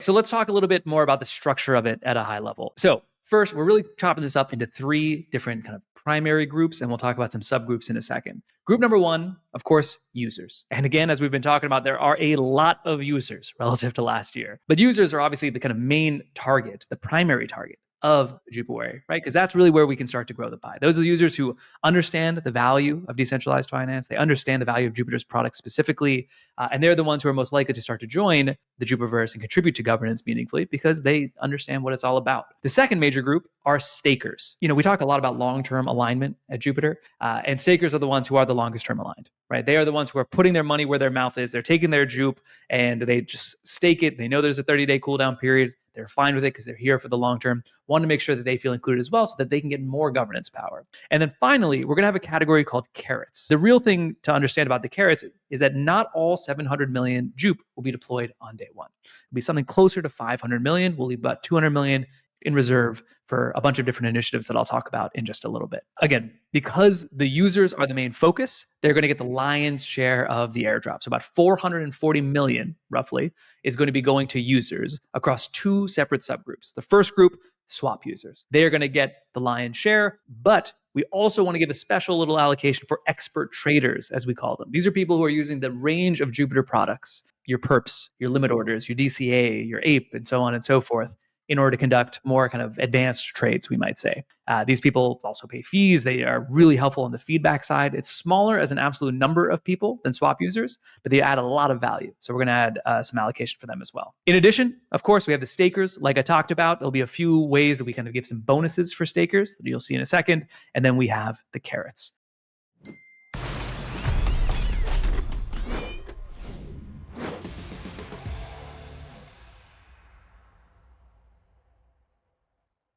So let's talk a little bit more about the structure of it at a high level. So first, we're really chopping this up into 3 different kind of primary groups, and we'll talk about some subgroups in a second. Group number 1, of course, users. And again, as we've been talking about, there are a lot of users relative to last year. But users are obviously the kind of main target, the primary target of Jupiter, right? Because that's really where we can start to grow the pie. Those are the users who understand the value of decentralized finance. They understand the value of Jupiter's products specifically, and they're the ones who are most likely to start to join the Jupiterverse and contribute to governance meaningfully because they understand what it's all about. The second major group are stakers. We talk a lot about long-term alignment at Jupiter, and stakers are the ones who are the longest term aligned, right? They are the ones who are putting their money where their mouth is. They're taking their Jupe and they just stake it. They know there's a 30-day cooldown period. They're fine with it because they're here for the long term, want to make sure that they feel included as well so that they can get more governance power. And then finally, we're going to have a category called carrots. The real thing to understand about the carrots is that not all 700 million Jupe will be deployed on day one. It'll be something closer to 500 million. We'll leave about 200 million in reserve for a bunch of different initiatives that I'll talk about in just a little bit. Again, because the users are the main focus, they're going to get the lion's share of the airdrop. So about 440 million, roughly, is going to be going to users across 2 separate subgroups. The first group, swap users. They are going to get the lion's share, but we also want to give a special little allocation for expert traders, as we call them. These are people who are using the range of Jupiter products, your perps, your limit orders, your DCA, your APE, and so on and so forth, in order to conduct more kind of advanced trades, we might say. These people also pay fees. They are really helpful on the feedback side. It's smaller as an absolute number of people than swap users, but they add a lot of value. So we're going to add some allocation for them as well. In addition, of course, we have the stakers, like I talked about. There'll be a few ways that we kind of give some bonuses for stakers that you'll see in a second. And then we have the carrots.